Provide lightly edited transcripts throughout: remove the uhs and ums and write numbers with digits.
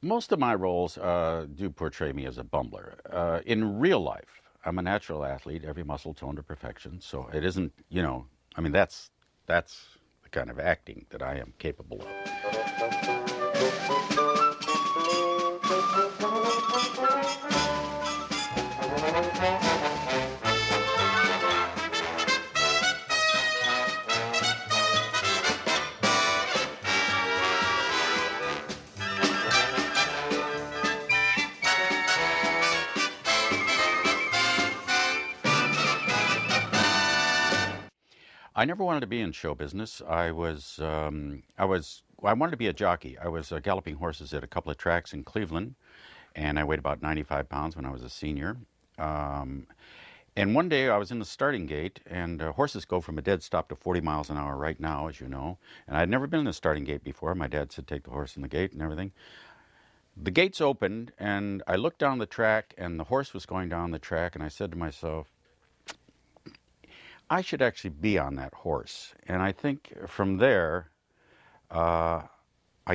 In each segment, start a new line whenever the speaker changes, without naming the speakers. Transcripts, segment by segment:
Most of my roles do portray me as a bumbler. In real life, I'm a natural athlete, every muscle toned to perfection. So it isn't, I mean, that's the kind of acting that I am capable of. I never wanted to be in show business. I wanted to be a jockey. I was galloping horses at a couple of tracks in Cleveland, and I weighed about 95 pounds when I was a senior. Um, and one day I was in the starting gate, and horses go from a dead stop to 40 miles an hour right now, as you know. And I'd never been in the starting gate before. My dad said, take the horse in the gate and everything. The gates opened, and I looked down the track, and the horse was going down the track, and I said to myself, I should actually be on that horse. And I think from there, I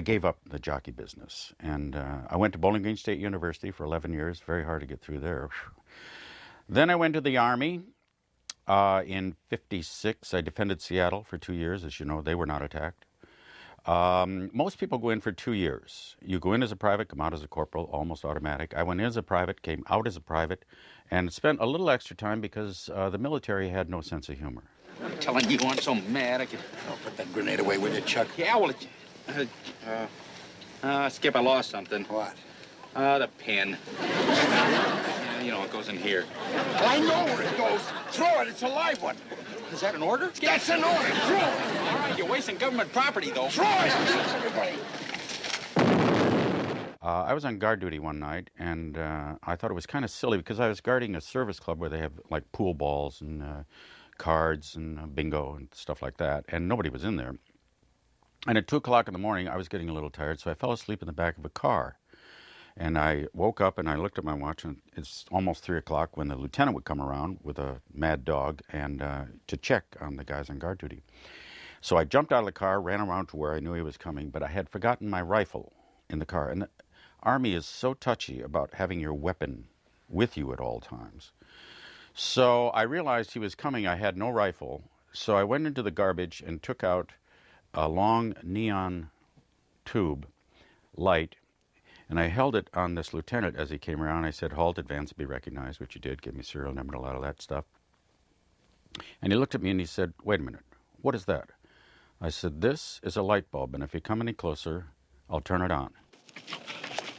gave up the jockey business. And I went to Bowling Green State University for 11 years. Very hard to get through there. Then I went to the Army. In '56, I defended Seattle for 2 years. As you know, they were not attacked. Most people go in for 2 years. You go in as a private, come out as a corporal, almost automatic. I went in as a private, came out as a private, and spent a little extra time because the military had no sense of humor.
I'm telling you, I'm so mad I could...
Oh, put that grenade away, will you, Chuck?
Yeah, well, Skip, I lost something.
What?
The pen. Yeah, you know, it goes in here.
Well, I know where it goes. Throw it. It's a live one.
Is that an order?
That's an order. Throw it.
All right, you're wasting government property, though.
Throw it. Everybody.
I was on guard duty one night, and I thought it was kind of silly because I was guarding a service club where they have like pool balls and cards and bingo and stuff like that, and nobody was in there. And at 2 o'clock in the morning, I was getting a little tired, so I fell asleep in the back of a car. And I woke up and I looked at my watch, and it's almost 3 o'clock when the lieutenant would come around with a mad dog and to check on the guys on guard duty. So I jumped out of the car, ran around to where I knew he was coming, but I had forgotten my rifle in the car. And the Army is so touchy about having your weapon with you at all times. So I realized he was coming. I had no rifle. So I went into the garbage and took out a long neon tube light, and I held it on this lieutenant as he came around. I said, halt, advance, be recognized, which he did, give me serial number and a lot of that stuff. And he looked at me and he said, wait a minute, what is that? I said, this is a light bulb, and if you come any closer, I'll turn it on.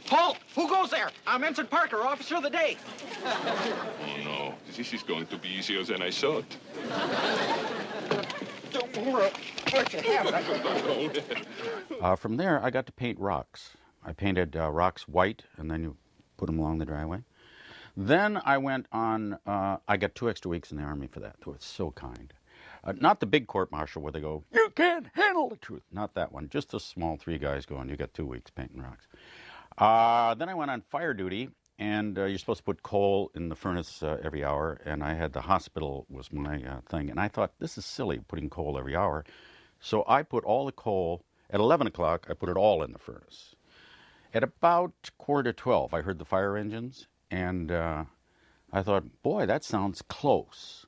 Halt! Who goes there? I'm Ensign Parker, officer of the day.
Oh, no. This is going to be easier than I thought.
Don't move. Let you have it.
From there, I got to paint rocks. I painted rocks white, and then you put them along the driveway. Then I went on, I got 2 extra weeks in the Army for that. They were so kind. Not the big court-martial where they go, you can't handle the truth. Not that one. Just the small 3 guys going, you got 2 weeks painting rocks. Then I went on fire duty, and you're supposed to put coal in the furnace every hour, and I had the hospital was my thing. And I thought, this is silly, putting coal every hour. So I put all the coal, at 11 o'clock, I put it all in the furnace. At about 11:45, I heard the fire engines, and I thought, boy, that sounds close.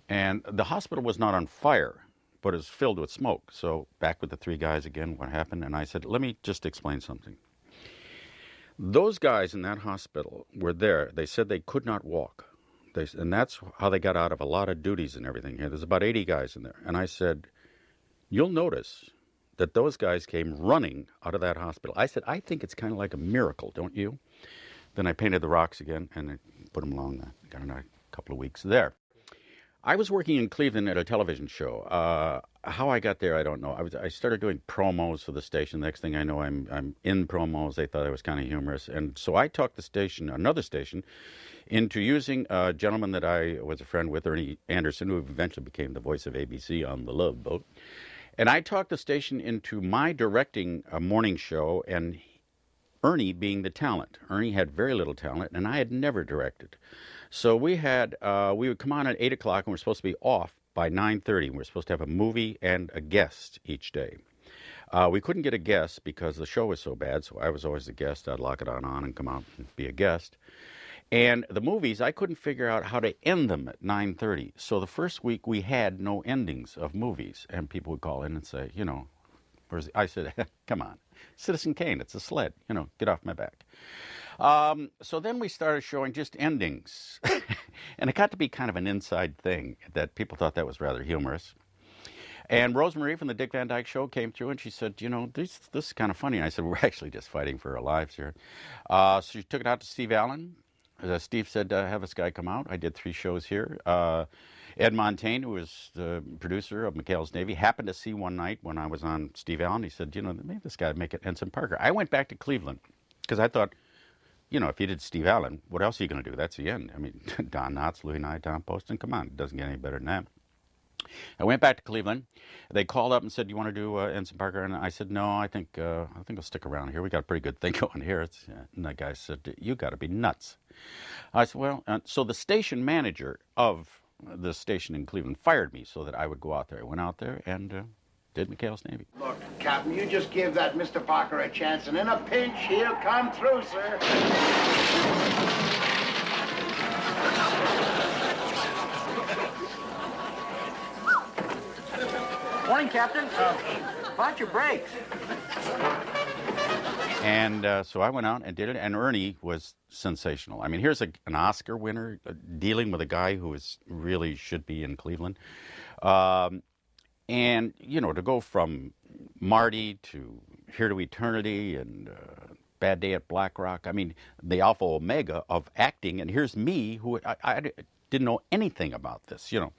And the hospital was not on fire, but it was filled with smoke. So back with the 3 guys again, what happened? And I said, let me just explain something. Those guys in that hospital were there. They said they could not walk. And that's how they got out of a lot of duties and everything. There's about 80 guys in there. And I said, you'll notice that those guys came running out of that hospital. I said, I think it's kind of like a miracle, don't you? Then I painted the rocks again and I put them along. Got another couple of weeks there. I was working in Cleveland at a television show. How I got there, I don't know. I started doing promos for the station. Next thing I know, I'm in promos. They thought I was kind of humorous. And so I talked the station, another station, into using a gentleman that I was a friend with, Ernie Anderson, who eventually became the voice of ABC on The Love Boat. And I talked the station into my directing a morning show, and Ernie being the talent. Ernie had very little talent, and I had never directed. So we would come on at 8 o'clock, and we're supposed to be off by 9:30. We're supposed to have a movie and a guest each day. We couldn't get a guest because the show was so bad, so I was always the guest. I'd lock it on and come out and be a guest. And the movies, I couldn't figure out how to end them at 9:30. So the first week we had no endings of movies, and people would call in and say, you know, I said, come on, Citizen Kane, it's a sled, you know, get off my back. So then we started showing just endings, and it got to be kind of an inside thing that people thought that was rather humorous. And Rosemarie from the Dick Van Dyke Show came through, and she said, you know, this is kind of funny. And I said, we're actually just fighting for our lives here. So she took it out to Steve Allen. Steve said, have this guy come out. I did 3 shows here. Ed Montaigne, who was the producer of McHale's Navy, happened to see one night when I was on Steve Allen. He said, you know, maybe this guy would make it Ensign Parker. I went back to Cleveland because I thought, you know, if you did Steve Allen, what else are you going to do? That's the end. I mean, Don Knotts, Louis Nye, Tom Poston, come on. It doesn't get any better than that. I went back to Cleveland. They called up and said, "You want to do Ensign Parker?" And I said, "No, I think I'll stick around here. We got a pretty good thing going here." And that guy said, "You got to be nuts." I said, "Well," so the station manager of the station in Cleveland fired me so that I would go out there. I went out there and did McHale's Navy.
Look, Captain, you just give that Mr. Parker a chance, and in a pinch, he'll come through, sir.
Morning, Captain. Watch your brakes.
And so I went out and did it, and Ernie was sensational. I mean, here's an Oscar winner dealing with a guy who really should be in Cleveland. And, you know, to go from Marty to Here to Eternity and Bad Day at Black Rock, I mean, the alpha omega of acting, and here's me who I didn't know anything about this, you know.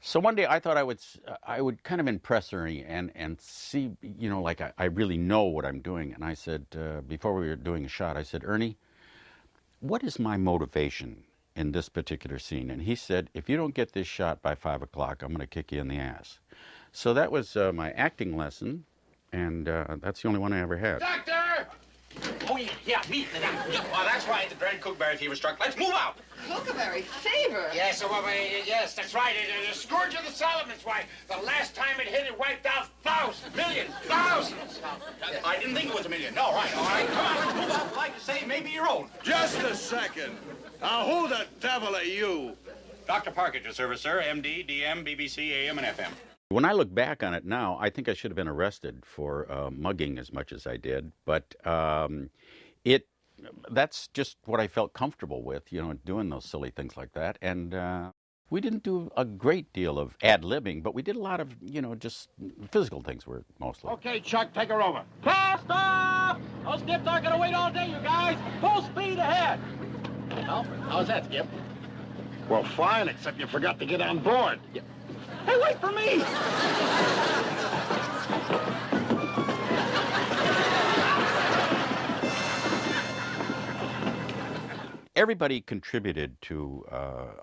So one day I thought I would kind of impress Ernie and see, you know, like I really know what I'm doing. And I said, before we were doing a shot, I said, Ernie, what is my motivation in this particular scene? And he said, if you don't get this shot by 5 o'clock, I'm going to kick you in the ass. So that was my acting lesson, and that's the only one I ever had.
Doctor! Oh, yeah, me. Well, that's why the dreaded cookberry fever struck. Let's move out.
Cookberry fever?
Yes, yes, that's right. It's a scourge of the settlements. Why, the last time it hit, it wiped out thousands, millions, thousands. I didn't think it was a million. No, right, all right. Come on, let's move out. I'd like to say maybe your own.
Just a second. Now, who the devil are you?
Dr. Park at your service, sir. MD, DM, BBC, AM, and FM.
When I look back on it now, I think I should have been arrested for mugging as much as I did. But that's just what I felt comfortable with, you know, doing those silly things like that. And we didn't do a great deal of ad-libbing, but we did a lot of, you know, just physical things were mostly.
Okay, Chuck, take her over. Cast off! Those skips aren't going to wait all day, you guys. Full speed ahead. Well, how's that, Skip?
Well, fine, except you forgot to get on board.
Yeah. Hey, wait for me!
Everybody contributed to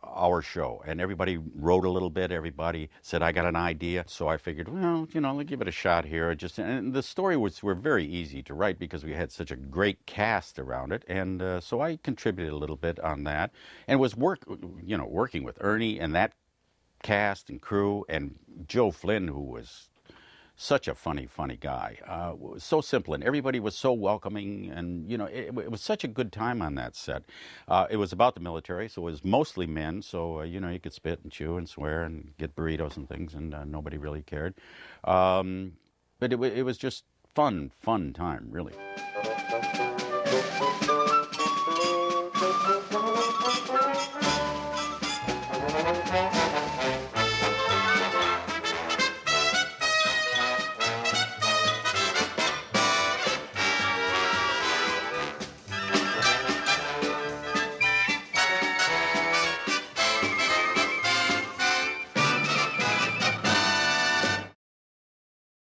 our show, and everybody wrote a little bit. Everybody said, I got an idea. So I figured, well, you know, let's give it a shot here. And the story were very easy to write because we had such a great cast around it. And so I contributed a little bit on that, and was working with Ernie and that cast and crew, and Joe Flynn, who was such a funny guy. So simple, and everybody was so welcoming, and you know, it was such a good time on that set. It was about the military, so it was mostly men, so you know, you could spit and chew and swear and get burritos and things, and nobody really cared. But it was just fun time, really.